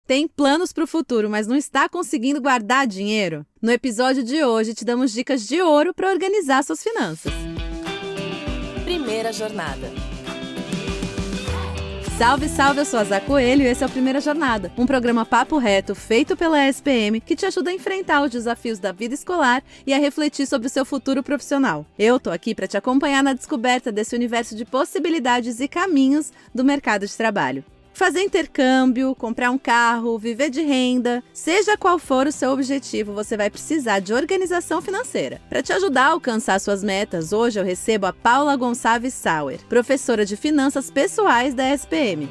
Tem planos para o futuro, mas não está conseguindo guardar dinheiro? No episódio de hoje, te damos dicas de ouro para organizar suas finanças. Primeira jornada. Salve, salve, eu sou a Zá Coelho e esse é o Primeira Jornada, um programa papo reto feito pela SPM que te ajuda a enfrentar os desafios da vida escolar e a refletir sobre o seu futuro profissional. Eu tô aqui para te acompanhar na descoberta desse universo de possibilidades e caminhos do mercado de trabalho. Fazer intercâmbio, comprar um carro, viver de renda, seja qual for o seu objetivo, você vai precisar de organização financeira. Para te ajudar a alcançar suas metas, hoje eu recebo a Paula Gonçalves Sauer, professora de Finanças Pessoais da SPM.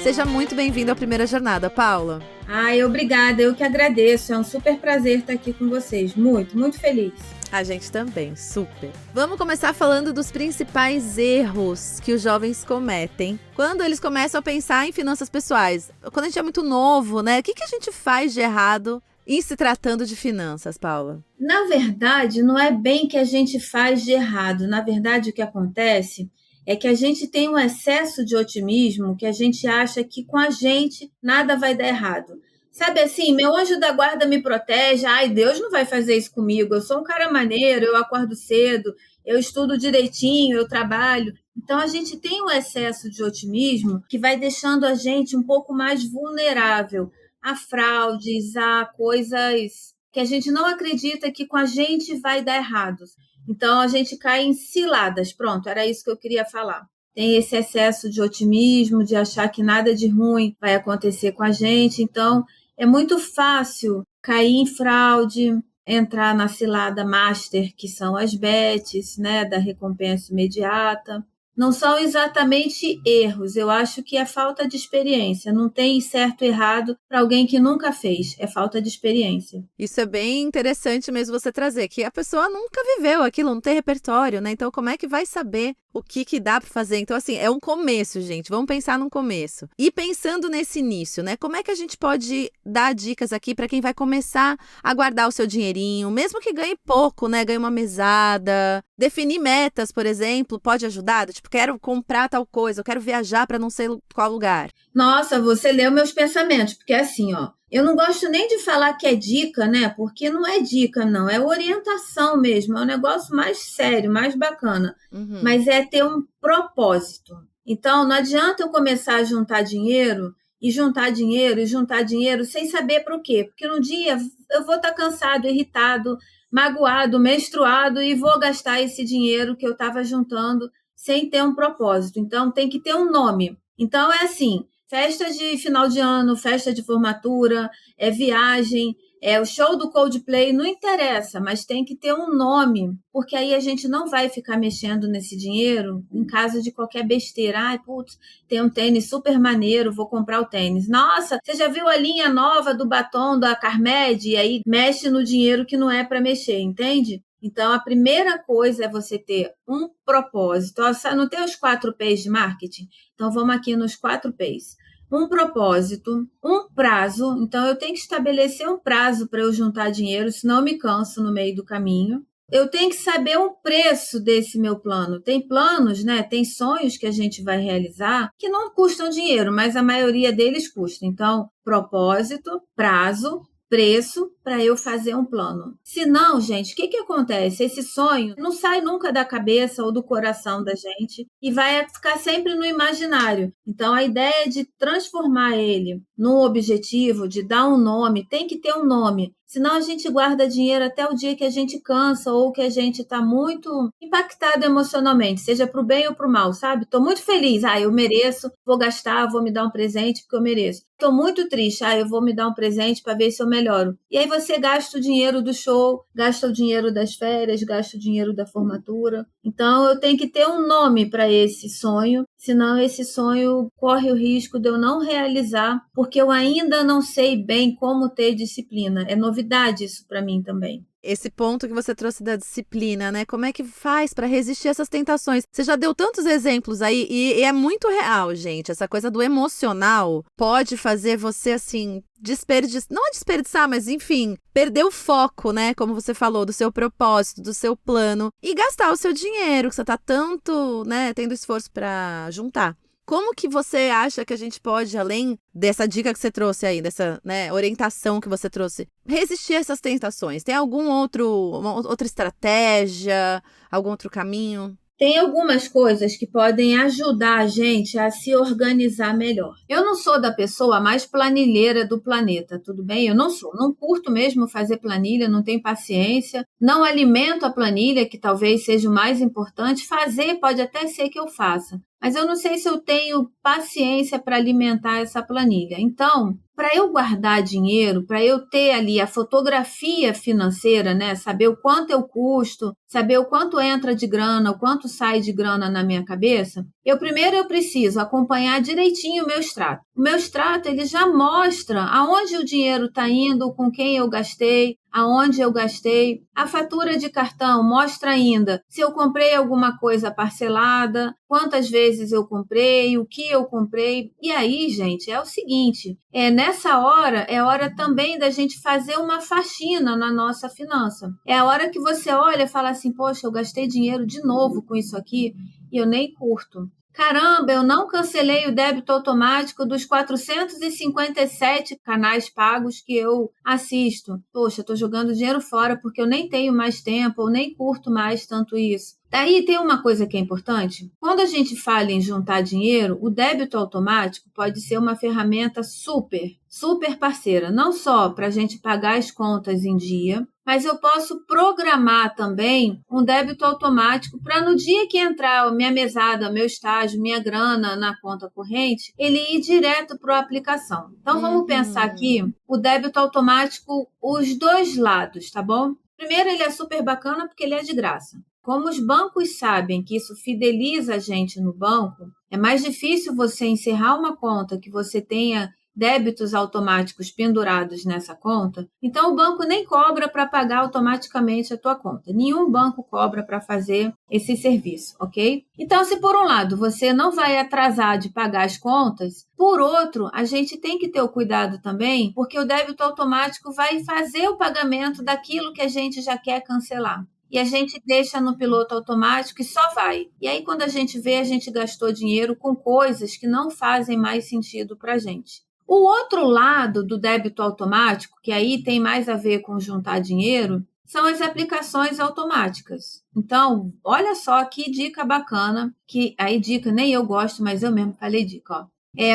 Seja muito bem-vinda à Primeira Jornada, Paula. Ai, obrigada, eu que agradeço, é um super prazer estar aqui com vocês, muito feliz. A gente também, super. Vamos começar falando dos principais erros que os jovens cometem quando eles começam a pensar em finanças pessoais. Quando a gente é muito novo, né? O que a gente faz de errado em se tratando de finanças, Paula? Na verdade, não é bem que a gente faz de errado, na verdade o que acontece é que a gente tem um excesso de otimismo que a gente acha que com a gente nada vai dar errado. Sabe assim, meu anjo da guarda me protege, ai, Deus não vai fazer isso comigo, eu sou um cara maneiro, eu acordo cedo, eu estudo direitinho, eu trabalho. Então a gente tem um excesso de otimismo que vai deixando a gente um pouco mais vulnerável a fraudes, a coisas que a gente não acredita que com a gente vai dar errado. Então, a gente cai em ciladas. Pronto, era isso que eu queria falar. Tem esse excesso de otimismo, de achar que nada de ruim vai acontecer com a gente. Então, é muito fácil cair em fraude, entrar na cilada master, que são as bets, né, da recompensa imediata. Não são exatamente erros, eu acho que é falta de experiência. Não tem certo e errado para alguém que nunca fez, é falta de experiência. Isso é bem interessante mesmo você trazer, que a pessoa nunca viveu aquilo, não tem repertório, né? Então como é que vai saber o que dá para fazer? Então assim, é um começo, gente, vamos pensar num começo. E pensando nesse início, né? Como é que a gente pode dar dicas aqui para quem vai começar a guardar o seu dinheirinho, mesmo que ganhe pouco, né? Ganhe uma mesada, definir metas, por exemplo, pode ajudar? Tipo, quero comprar tal coisa, eu quero viajar para não sei qual lugar. Nossa, você leu meus pensamentos, porque assim, ó, eu não gosto nem de falar que é dica, né? Porque não é dica, não, é orientação mesmo, é um negócio mais sério, mais bacana. Mas é ter um propósito. Então, não adianta eu começar a juntar dinheiro e juntar dinheiro e juntar dinheiro sem saber para o quê. Porque no dia eu vou estar cansado, irritado, magoado, menstruado e vou gastar esse dinheiro que eu estava juntando sem ter um propósito. Então, tem que ter um nome. Então, é assim, festa de final de ano, festa de formatura, é viagem, é o show do Coldplay, não interessa, mas tem que ter um nome, porque aí a gente não vai ficar mexendo nesse dinheiro em caso de qualquer besteira. Ai, putz, tem um tênis super maneiro, vou comprar o tênis. Nossa, você já viu a linha nova do batom da Carmed? E aí mexe no dinheiro que não é para mexer, entende? Então, a primeira coisa é você ter um propósito. Não tem os 4 P's de marketing? Então, vamos aqui nos 4 P's. Um propósito, um prazo. Então, eu tenho que estabelecer um prazo para eu juntar dinheiro, senão eu me canso no meio do caminho. Eu tenho que saber o preço desse meu plano. Tem planos, né? Tem sonhos que a gente vai realizar que não custam dinheiro, mas a maioria deles custa. Então, propósito, prazo, preço para eu fazer um plano. Se não, gente, o que acontece? Esse sonho não sai nunca da cabeça ou do coração da gente e vai ficar sempre no imaginário. Então, a ideia de transformar ele num objetivo, de dar um nome, tem que ter um nome. Senão a gente guarda dinheiro até o dia que a gente cansa ou que a gente está muito impactado emocionalmente, seja para o bem ou para o mal, sabe? Estou muito feliz, eu mereço, vou gastar, vou me dar um presente porque eu mereço. Estou muito triste, eu vou me dar um presente para ver se eu melhoro. E aí você gasta o dinheiro do show, gasta o dinheiro das férias, gasta o dinheiro da formatura. Então eu tenho que ter um nome para esse sonho, senão esse sonho corre o risco de eu não realizar, porque eu ainda não sei bem como ter disciplina. É novidade isso para mim também. esse ponto que você trouxe da disciplina, né? Como é que faz para resistir a essas tentações? Você já deu tantos exemplos aí e é muito real, gente. Essa coisa do emocional pode fazer você, assim, não é desperdiçar, mas enfim, perder o foco, né? Como você falou, do seu propósito, do seu plano e gastar o seu dinheiro, que você tá tanto, né, tendo esforço para juntar. Como que você acha que a gente pode, além dessa dica que você trouxe aí, dessa, né, orientação que você trouxe, resistir a essas tentações? Tem uma outra estratégia, algum outro caminho? Tem algumas coisas que podem ajudar a gente a se organizar melhor. Eu não sou da pessoa mais planilheira do planeta, tudo bem? Eu não sou. Não curto mesmo fazer planilha, não tenho paciência. Não alimento a planilha, que talvez seja o mais importante. Fazer pode até ser que eu faça, mas eu não sei se eu tenho paciência para alimentar essa planilha. Então, para eu guardar dinheiro, para eu ter ali a fotografia financeira, né? Saber o quanto eu custo, saber o quanto entra de grana, o quanto sai de grana na minha cabeça, primeiro eu preciso acompanhar direitinho o meu extrato. O meu extrato, ele já mostra aonde o dinheiro está indo, com quem eu gastei, aonde eu gastei. A fatura de cartão mostra ainda se eu comprei alguma coisa parcelada, quantas vezes eu comprei, o que eu comprei. E aí, gente, é o seguinte, nessa hora, é hora também da gente fazer uma faxina na nossa finança. É a hora que você olha e fala assim, poxa, eu gastei dinheiro de novo com isso aqui e eu nem curto. Caramba, eu não cancelei o débito automático dos 457 canais pagos que eu assisto. Poxa, estou jogando dinheiro fora porque eu nem tenho mais tempo, eu nem curto mais tanto isso. Daí tem uma coisa que é importante. Quando a gente fala em juntar dinheiro, o débito automático pode ser uma ferramenta super parceira. Não só para a gente pagar as contas em dia, mas eu posso programar também um débito automático para no dia que entrar minha mesada, meu estágio, minha grana na conta corrente, ele ir direto para a aplicação. Então vamos pensar aqui o débito automático, os dois lados, tá bom? Primeiro, ele é super bacana porque ele é de graça. Como os bancos sabem que isso fideliza a gente no banco, é mais difícil você encerrar uma conta que você tenha débitos automáticos pendurados nessa conta, então o banco nem cobra para pagar automaticamente a tua conta. Nenhum banco cobra para fazer esse serviço, ok? Então, se por um lado você não vai atrasar de pagar as contas, por outro, a gente tem que ter o cuidado também, porque o débito automático vai fazer o pagamento daquilo que a gente já quer cancelar. E a gente deixa no piloto automático e só vai. E aí, quando a gente vê, a gente gastou dinheiro com coisas que não fazem mais sentido para a gente. O outro lado do débito automático, que aí tem mais a ver com juntar dinheiro, são as aplicações automáticas. Então, olha só que dica bacana, que aí dica nem eu gosto, mas eu mesmo falei dica, ó.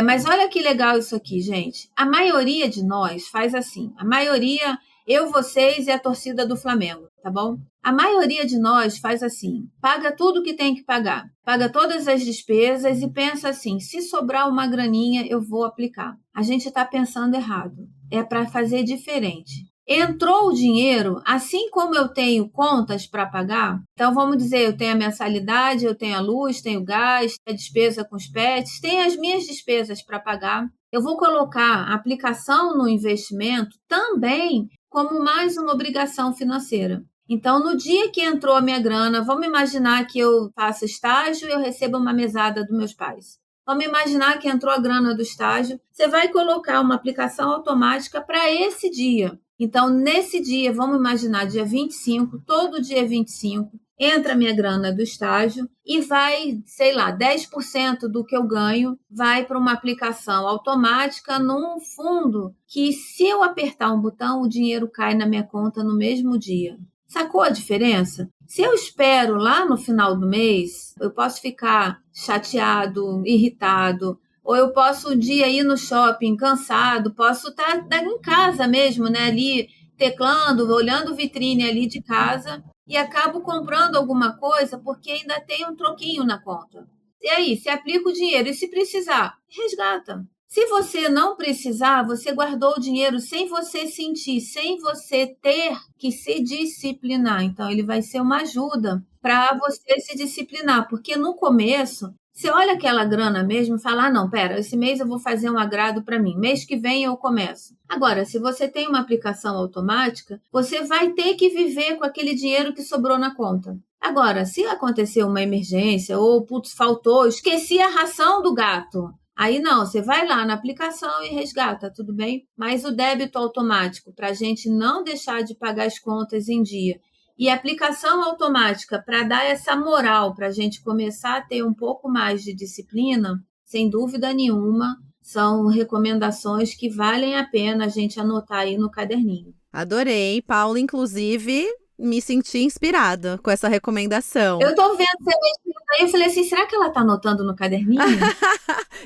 Mas olha que legal isso aqui, gente. A maioria de nós faz assim. A maioria, eu, vocês e a torcida do Flamengo, tá bom? A maioria de nós faz assim, paga tudo que tem que pagar, paga todas as despesas e pensa assim, se sobrar uma graninha, eu vou aplicar. A gente está pensando errado, é para fazer diferente. Entrou o dinheiro, assim como eu tenho contas para pagar, então vamos dizer, eu tenho a mensalidade, eu tenho a luz, tenho o gás, a despesa com os pets, tenho as minhas despesas para pagar. Eu vou colocar a aplicação no investimento também como mais uma obrigação financeira. Então, no dia que entrou a minha grana, vamos imaginar que eu faço estágio e eu recebo uma mesada dos meus pais. Vamos imaginar que entrou a grana do estágio, você vai colocar uma aplicação automática para esse dia. Então, nesse dia, vamos imaginar dia 25, todo dia 25, entra a minha grana do estágio e vai, sei lá, 10% do que eu ganho vai para uma aplicação automática num fundo que, se eu apertar um botão, o dinheiro cai na minha conta no mesmo dia. Sacou a diferença? Se eu espero lá no final do mês, eu posso ficar chateado, irritado, ou eu posso um dia ir no shopping cansado, posso estar em casa mesmo, né, ali teclando, olhando vitrine ali de casa e acabo comprando alguma coisa porque ainda tem um troquinho na conta. E aí, se aplica o dinheiro e se precisar, resgata. Se você não precisar, você guardou o dinheiro sem você sentir, sem você ter que se disciplinar. Então, ele vai ser uma ajuda para você se disciplinar, porque no começo Você olha aquela grana mesmo e fala, não, pera, esse mês eu vou fazer um agrado para mim, mês que vem eu começo. Agora, se você tem uma aplicação automática, você vai ter que viver com aquele dinheiro que sobrou na conta. Agora, se acontecer uma emergência ou, putz, faltou, esqueci a ração do gato. Aí não, você vai lá na aplicação e resgata, tudo bem? Mas o débito automático, para a gente não deixar de pagar as contas em dia, e a aplicação automática para dar essa moral, para a gente começar a ter um pouco mais de disciplina, sem dúvida nenhuma, são recomendações que valem a pena a gente anotar aí no caderninho. Adorei, Paula, inclusive, me senti inspirada com essa recomendação. Eu tô vendo você mexendo aí, eu falei assim, será que ela tá anotando no caderninho?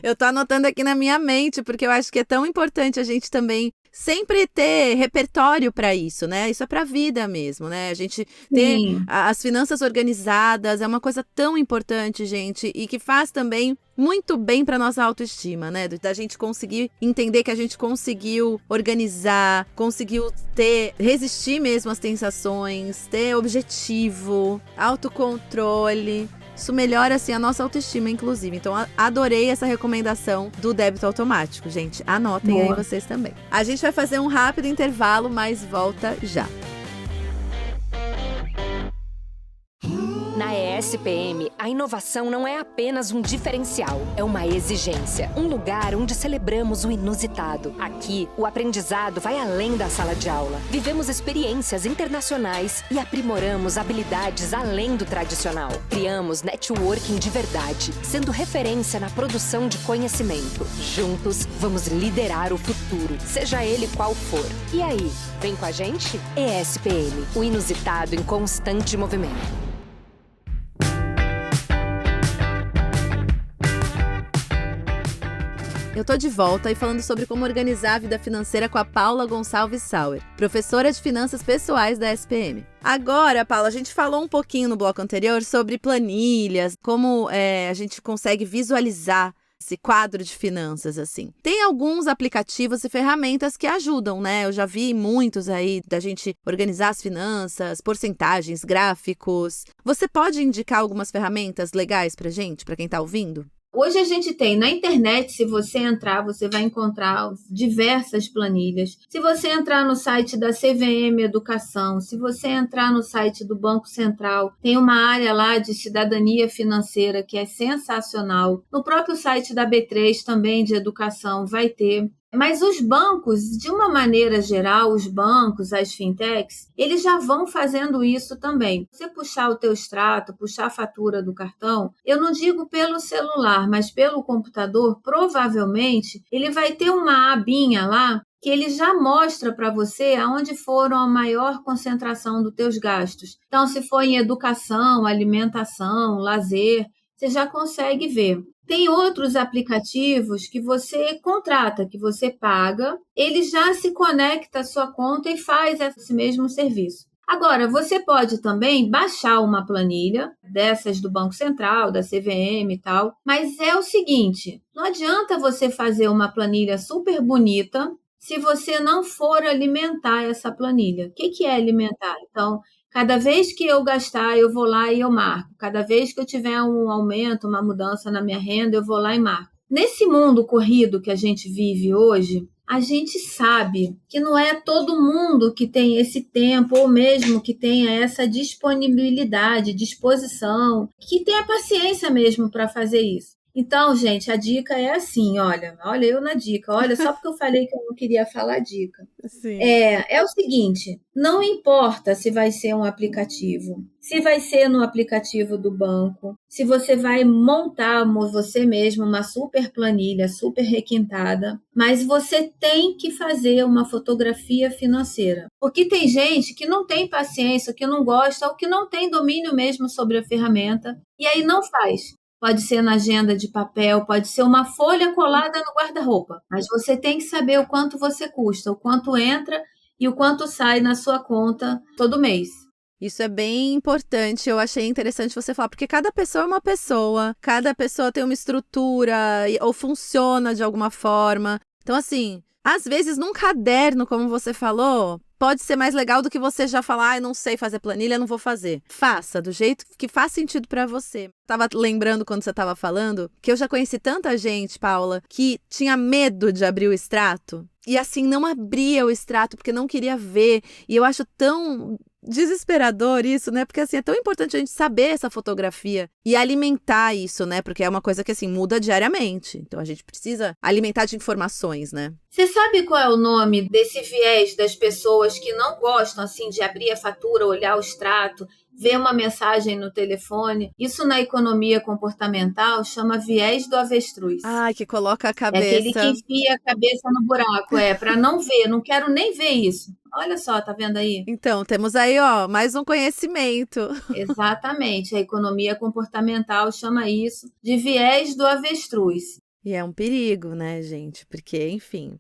Eu tô anotando aqui na minha mente, porque eu acho que é tão importante a gente também sempre ter repertório para isso, né? Isso é para a vida mesmo, né? A gente ter as finanças organizadas é uma coisa tão importante, gente, e que faz também muito bem para nossa autoestima, né? Da gente conseguir entender que a gente conseguiu organizar, conseguiu resistir mesmo às tentações, ter objetivo, autocontrole. Isso melhora, assim, a nossa autoestima, inclusive. Então, adorei essa recomendação do débito automático, gente. Anotem aí vocês também. A gente vai fazer um rápido intervalo, mas volta já. Na ESPM, a inovação não é apenas um diferencial, é uma exigência. Um lugar onde celebramos o inusitado. Aqui, o aprendizado vai além da sala de aula. Vivemos experiências internacionais e aprimoramos habilidades além do tradicional. Criamos networking de verdade, sendo referência na produção de conhecimento. Juntos, vamos liderar o futuro, seja ele qual for. E aí, vem com a gente? ESPM, o inusitado em constante movimento. Eu tô de volta e falando sobre como organizar a vida financeira com a Paula Gonçalves Sauer, professora de finanças pessoais da SPM. Agora, Paula, a gente falou um pouquinho no bloco anterior sobre planilhas, como a gente consegue visualizar esse quadro de finanças, assim. Tem alguns aplicativos e ferramentas que ajudam, né? Eu já vi muitos aí da gente organizar as finanças, porcentagens, gráficos. Você pode indicar algumas ferramentas legais pra gente, pra quem tá ouvindo? Hoje a gente tem na internet, se você entrar, você vai encontrar diversas planilhas. Se você entrar no site da CVM Educação, se você entrar no site do Banco Central, tem uma área lá de cidadania financeira que é sensacional. No próprio site da B3 também de educação vai ter. Mas os bancos, de uma maneira geral, os bancos, as fintechs, eles já vão fazendo isso também. Você puxar o teu extrato, puxar a fatura do cartão, eu não digo pelo celular, mas pelo computador, provavelmente ele vai ter uma abinha lá que ele já mostra para você aonde foram a maior concentração dos teus gastos. Então, se for em educação, alimentação, lazer, você já consegue ver. Tem outros aplicativos que você contrata, que você paga, ele já se conecta à sua conta e faz esse mesmo serviço. Agora, você pode também baixar uma planilha dessas do Banco Central, da CVM e tal, mas é o seguinte, não adianta você fazer uma planilha super bonita se você não for alimentar essa planilha. O que é alimentar? Então, cada vez que eu gastar, eu vou lá e eu marco. Cada vez que eu tiver um aumento, uma mudança na minha renda, eu vou lá e marco. Nesse mundo corrido que a gente vive hoje, a gente sabe que não é todo mundo que tem esse tempo ou mesmo que tenha essa disponibilidade, disposição, que tenha paciência mesmo para fazer isso. Então, gente, a dica é assim, olha eu na dica, olha, só porque eu falei que eu não queria falar a dica. Sim. É o seguinte, não importa se vai ser um aplicativo, se vai ser no aplicativo do banco, se você vai montar você mesmo uma super planilha, super requintada, mas você tem que fazer uma fotografia financeira. Porque tem gente que não tem paciência, que não gosta ou que não tem domínio mesmo sobre a ferramenta e aí não faz. Pode ser na agenda de papel, pode ser uma folha colada no guarda-roupa. Mas você tem que saber o quanto você custa, o quanto entra e o quanto sai na sua conta todo mês. Isso é bem importante, eu achei interessante você falar, porque cada pessoa é uma pessoa, cada pessoa tem uma estrutura ou funciona de alguma forma. Então, assim, às vezes num caderno, como você falou, pode ser mais legal do que você já falar, eu não sei fazer planilha, não vou fazer. Faça, do jeito que faz sentido pra você. Tava lembrando quando você tava falando que eu já conheci tanta gente, Paula, que tinha medo de abrir o extrato. E assim, não abria o extrato porque não queria ver. E eu acho tão desesperador isso, né? Porque assim, é tão importante a gente saber essa fotografia e alimentar isso, né? Porque é uma coisa que assim, muda diariamente. Então a gente precisa alimentar de informações, né? Você sabe qual é o nome desse viés das pessoas que não gostam assim de abrir a fatura, olhar o extrato, ver uma mensagem no telefone? Isso na economia comportamental chama viés do avestruz. Ai, que coloca a É cabeça. aquele que enfia a cabeça no buraco, para não ver, não quero nem ver isso. Olha só, tá vendo aí? Então, temos aí, ó, mais um conhecimento. Exatamente, a economia comportamental chama isso de viés do avestruz. E é um perigo, né, gente? Porque, enfim.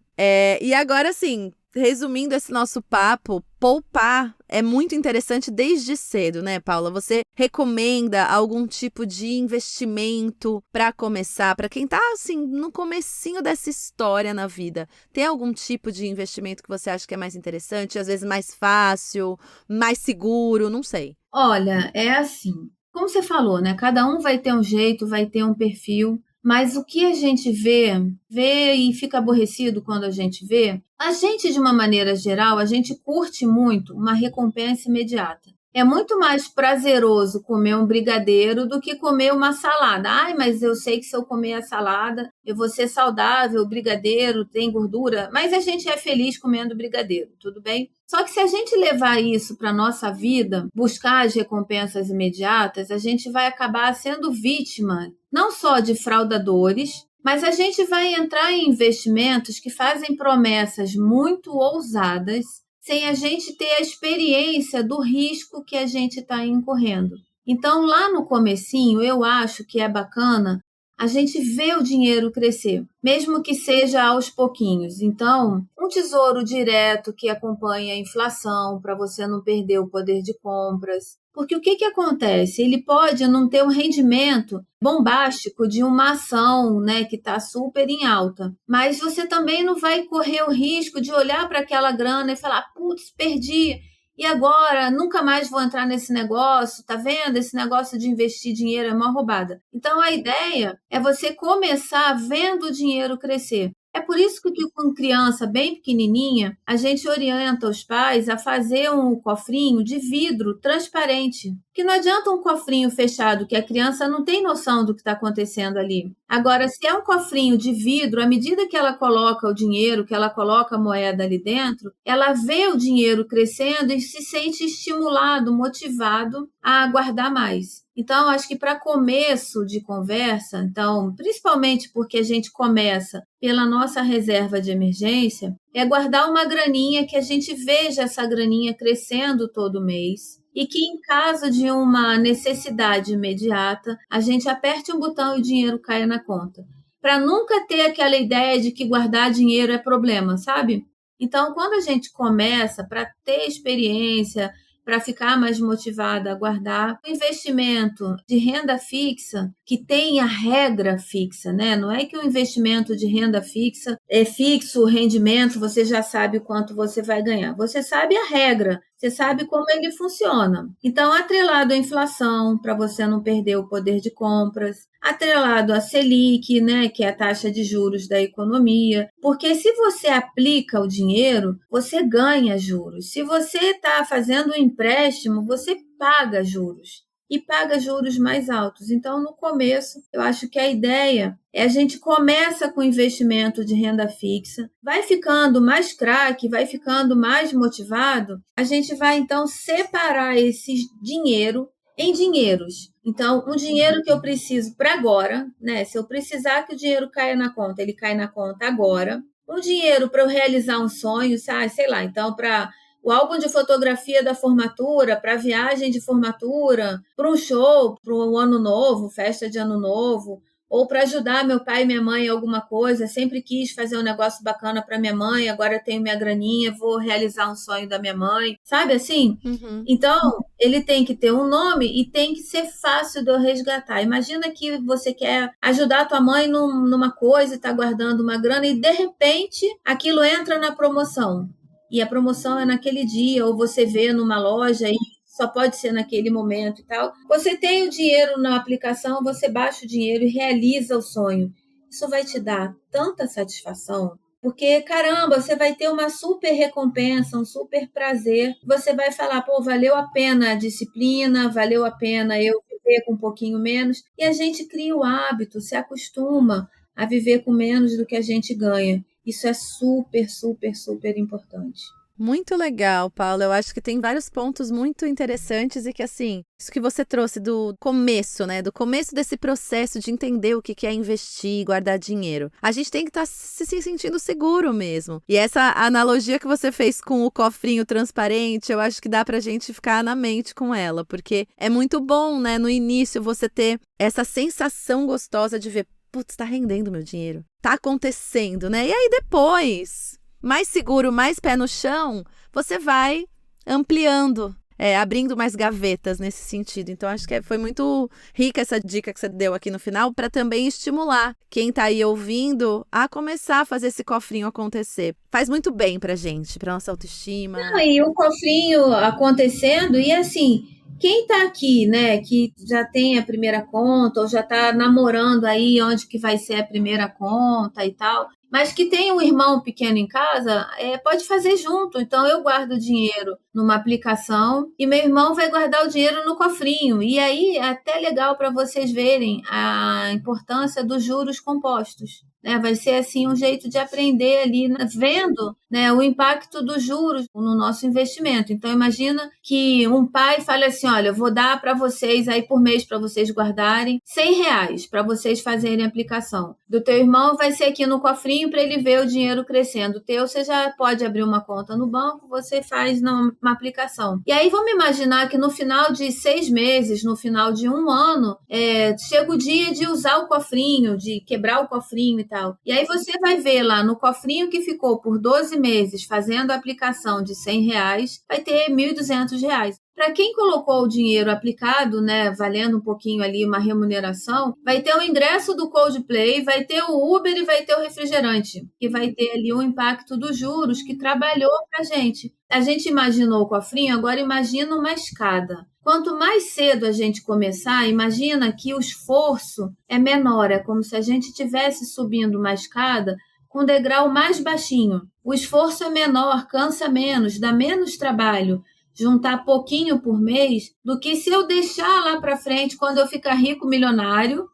E agora, assim, resumindo esse nosso papo, poupar é muito interessante desde cedo, né, Paula? Você recomenda algum tipo de investimento para começar? Para quem tá, assim, no comecinho dessa história na vida, tem algum tipo de investimento que você acha que é mais interessante? Às vezes mais fácil, mais seguro, não sei. Olha, é assim, como você falou, né? Cada um vai ter um jeito, vai ter um perfil. Mas o que a gente vê e fica aborrecido quando a gente vê, a gente, de uma maneira geral, a gente curte muito uma recompensa imediata. É muito mais prazeroso comer um brigadeiro do que comer uma salada. Ai, mas eu sei que se eu comer a salada, eu vou ser saudável, o brigadeiro tem gordura. Mas a gente é feliz comendo brigadeiro, tudo bem? Só que se a gente levar isso para a nossa vida, buscar as recompensas imediatas, a gente vai acabar sendo vítima não só de fraudadores, mas a gente vai entrar em investimentos que fazem promessas muito ousadas, sem a gente ter a experiência do risco que a gente está incorrendo. Então, lá no comecinho, eu acho que é bacana a gente ver o dinheiro crescer, mesmo que seja aos pouquinhos. Então, um tesouro direto que acompanha a inflação, para você não perder o poder de compras. Porque o que acontece? Ele pode não ter um rendimento bombástico de uma ação, né, que está super em alta, mas você também não vai correr o risco de olhar para aquela grana e falar, putz, perdi, e agora nunca mais vou entrar nesse negócio, tá vendo? Esse negócio de investir dinheiro é uma roubada. Então a ideia é você começar vendo o dinheiro crescer. É por isso que com criança bem pequenininha, a gente orienta os pais a fazer um cofrinho de vidro transparente. Que não adianta um cofrinho fechado, que a criança não tem noção do que está acontecendo ali. Agora, se é um cofrinho de vidro, à medida que ela coloca o dinheiro, que ela coloca a moeda ali dentro, ela vê o dinheiro crescendo e se sente estimulado, motivado a guardar mais. Então, acho que para começo de conversa, então, principalmente porque a gente começa pela nossa reserva de emergência, é guardar uma graninha que a gente veja essa graninha crescendo todo mês e que em caso de uma necessidade imediata, a gente aperte um botão e o dinheiro caia na conta. Para nunca ter aquela ideia de que guardar dinheiro é problema, sabe? Então, quando a gente começa para ter experiência, para ficar mais motivada a guardar, o investimento de renda fixa, que tem a regra fixa, né? Não é que o investimento de renda fixa é fixo, o rendimento, você já sabe quanto você vai ganhar. Você sabe a regra, você sabe como ele funciona. Então, atrelado à inflação, para você não perder o poder de compras, atrelado à Selic, né, que é a taxa de juros da economia, porque se você aplica o dinheiro, você ganha juros. Se você está fazendo um empréstimo, você paga juros. E paga juros mais altos. Então, no começo, eu acho que a ideia é a gente começa com investimento de renda fixa, vai ficando mais craque, vai ficando mais motivado, a gente vai, então, separar esse dinheiro em dinheiros. Então, um dinheiro que eu preciso para agora, né? Se eu precisar que o dinheiro caia na conta, ele cai na conta agora. Um dinheiro para eu realizar um sonho, sei lá, então, para o álbum de fotografia da formatura, para a viagem de formatura, para um show, para o ano novo, festa de ano novo, ou para ajudar meu pai e minha mãe em alguma coisa. Sempre quis fazer um negócio bacana para minha mãe, agora eu tenho minha graninha, vou realizar um sonho da minha mãe. Sabe assim? Uhum. Então, ele tem que ter um nome e tem que ser fácil de eu resgatar. Imagina que você quer ajudar a tua mãe numa coisa e está guardando uma grana e, de repente, aquilo entra na promoção. e a promoção é naquele dia, ou você vê numa loja e só pode ser naquele momento e tal. Você tem o dinheiro na aplicação, você baixa o dinheiro e realiza o sonho. Isso vai te dar tanta satisfação, porque, caramba, você vai ter uma super recompensa, um super prazer. Você vai falar, pô, valeu a pena a disciplina, valeu a pena eu viver com um pouquinho menos. E a gente cria o hábito, se acostuma a viver com menos do que a gente ganha. Isso é super, super, super importante. Muito legal, Paula. Eu acho que tem vários pontos muito interessantes e que, assim, isso que você trouxe do começo, né? Do começo desse processo de entender o que é investir e guardar dinheiro. A gente tem que estar se sentindo seguro mesmo. E essa analogia que você fez com o cofrinho transparente, eu acho que dá pra gente ficar na mente com ela, porque é muito bom, né? No início você ter essa sensação gostosa de ver, putz, tá rendendo meu dinheiro. Tá acontecendo, né? E aí depois, mais seguro, mais pé no chão, você vai ampliando, abrindo mais gavetas nesse sentido. Então, acho que foi muito rica essa dica que você deu aqui no final, para também estimular quem tá aí ouvindo a começar a fazer esse cofrinho acontecer. Faz muito bem pra gente, pra nossa autoestima. E o cofrinho acontecendo, e assim, quem tá aqui, né, que já tem a primeira conta, ou já tá namorando aí onde que vai ser a primeira conta e tal, mas que tem um irmão pequeno em casa, pode fazer junto. Então, eu guardo o dinheiro numa aplicação e meu irmão vai guardar o dinheiro no cofrinho. E aí é até legal para vocês verem a importância dos juros compostos. Vai ser assim um jeito de aprender ali, vendo, né, o impacto dos juros no nosso investimento. Então, imagina que um pai fale assim, olha, eu vou dar para vocês aí por mês para vocês guardarem R$100 para vocês fazerem a aplicação. Do teu irmão vai ser aqui no cofrinho para ele ver o dinheiro crescendo. O teu, você já pode abrir uma conta no banco, você faz uma aplicação. E aí vamos imaginar que no final de 6 meses, no final de um ano, chega o dia de usar o cofrinho, de quebrar o cofrinho e tal. E aí você vai ver lá no cofrinho que ficou por 12 meses fazendo a aplicação de R$100, vai ter R$1.200. Para quem colocou o dinheiro aplicado, né, valendo um pouquinho ali uma remuneração, vai ter o ingresso do Coldplay, vai ter o Uber e vai ter o refrigerante, que vai ter ali o impacto dos juros que trabalhou para a gente. A gente imaginou o cofrinho, agora imagina uma escada. Quanto mais cedo a gente começar, imagina que o esforço é menor, é como se a gente estivesse subindo uma escada com um degrau mais baixinho. O esforço é menor, cansa menos, dá menos trabalho juntar pouquinho por mês, do que se eu deixar lá para frente, quando eu ficar rico, milionário,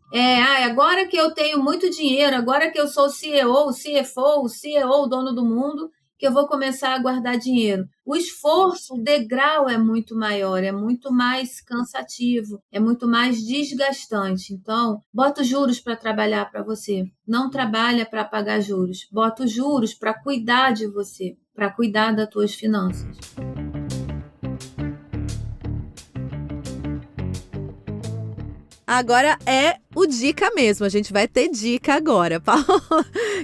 agora que eu tenho muito dinheiro, agora que eu sou o CEO, o CFO, o CEO, o dono do mundo, que eu vou começar a guardar dinheiro. O esforço, o degrau é muito maior, é muito mais cansativo, é muito mais desgastante. Então, bota os juros para trabalhar para você. Não trabalha para pagar juros. Bota os juros para cuidar de você, para cuidar das tuas finanças. Agora é o Dica mesmo, a gente vai ter dica agora, Paula,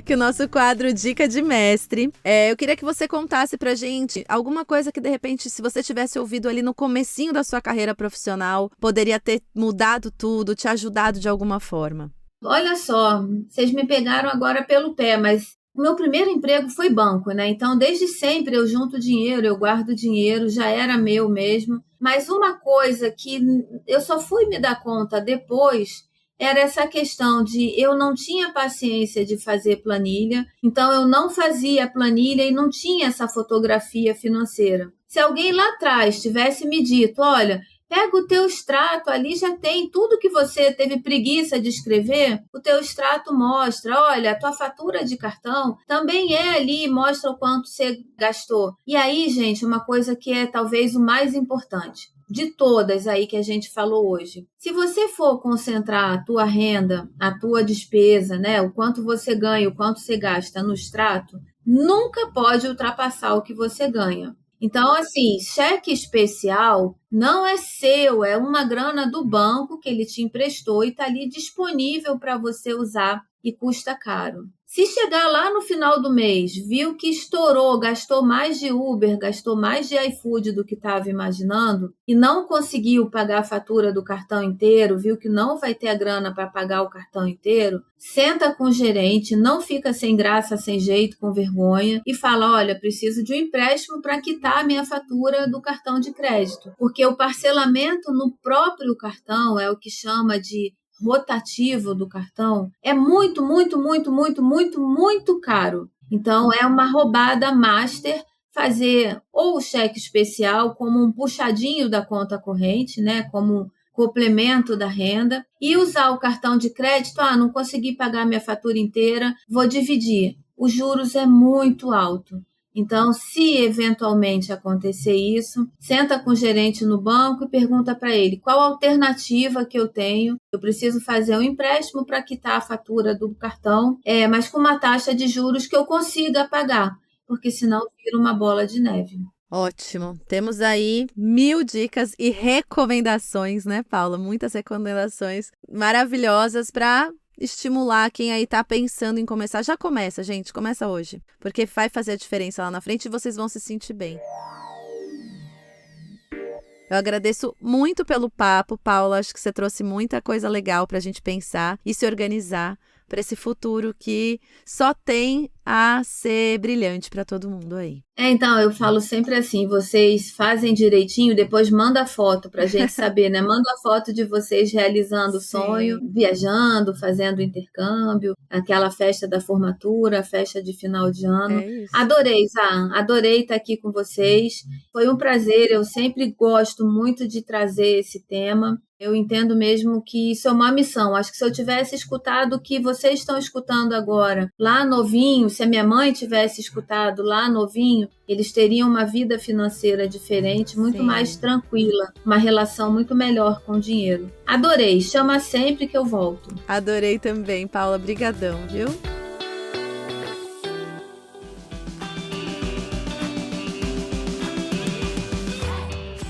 que o nosso quadro Dica de Mestre. Eu queria que você contasse pra gente alguma coisa que, de repente, se você tivesse ouvido ali no comecinho da sua carreira profissional, poderia ter mudado tudo, te ajudado de alguma forma. Olha só, vocês me pegaram agora pelo pé, mas o meu primeiro emprego foi banco, né? Então, desde sempre eu junto dinheiro, eu guardo dinheiro, já era meu mesmo. Mas uma coisa que eu só fui me dar conta depois era essa questão de eu não tinha paciência de fazer planilha, então eu não fazia planilha e não tinha essa fotografia financeira. Se alguém lá atrás tivesse me dito, olha, pega o teu extrato, ali já tem tudo que você teve preguiça de escrever, o teu extrato mostra, olha, a tua fatura de cartão também é ali, mostra o quanto você gastou. E aí, gente, uma coisa que é talvez o mais importante de todas aí que a gente falou hoje. Se você for concentrar a tua renda, a tua despesa, né, o quanto você ganha, o quanto você gasta no extrato, nunca pode ultrapassar o que você ganha. Então, assim, cheque especial não é seu, é uma grana do banco que ele te emprestou e está ali disponível para você usar e custa caro. Se chegar lá no final do mês, viu que estourou, gastou mais de Uber, gastou mais de iFood do que estava imaginando e não conseguiu pagar a fatura do cartão inteiro, viu que não vai ter a grana para pagar o cartão inteiro, senta com o gerente, não fica sem graça, sem jeito, com vergonha e fala, olha, preciso de um empréstimo para quitar a minha fatura do cartão de crédito. Porque o parcelamento no próprio cartão é o que chama de rotativo do cartão, é muito, muito, muito, muito, muito, muito caro. Então, é uma roubada master fazer ou o cheque especial como um puxadinho da conta corrente, né, como um complemento da renda, e usar o cartão de crédito, não consegui pagar minha fatura inteira, vou dividir. Os juros é muito alto. Então, se eventualmente acontecer isso, senta com o gerente no banco e pergunta para ele qual a alternativa que eu tenho. Eu preciso fazer um empréstimo para quitar a fatura do cartão, mas com uma taxa de juros que eu consiga pagar, porque senão vira uma bola de neve. Ótimo. Temos aí 1000 dicas e recomendações, né, Paula? Muitas recomendações maravilhosas para estimular quem aí tá pensando em começar. Já começa, gente. Começa hoje. Porque vai fazer a diferença lá na frente e vocês vão se sentir bem. Eu agradeço muito pelo papo, Paula. Acho que você trouxe muita coisa legal pra gente pensar e se organizar para esse futuro que só tem a ser brilhante para todo mundo aí. Então, eu falo sempre assim, vocês fazem direitinho, depois manda a foto pra gente saber, né? Manda a foto de vocês realizando o sonho, viajando, fazendo intercâmbio, aquela festa da formatura, a festa de final de ano. É isso. Adorei, Zá, adorei estar aqui com vocês. Foi um prazer, eu sempre gosto muito de trazer esse tema. Eu entendo mesmo que isso é uma missão. Acho que se eu tivesse escutado o que vocês estão escutando agora, lá novinho, se a minha mãe tivesse escutado lá novinho, eles teriam uma vida financeira diferente, muito mais tranquila, uma relação muito melhor com o dinheiro. Adorei, chama sempre que eu volto. Adorei também, Paula, brigadão, viu?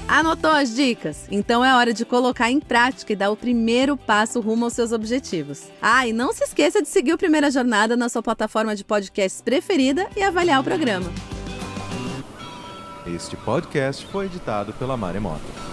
Anotou as dicas? Então é hora de colocar em prática e dar o primeiro passo rumo aos seus objetivos. E não se esqueça de seguir o Primeira Jornada na sua plataforma de podcasts preferida e avaliar o programa. Este podcast foi editado pela Maremoto.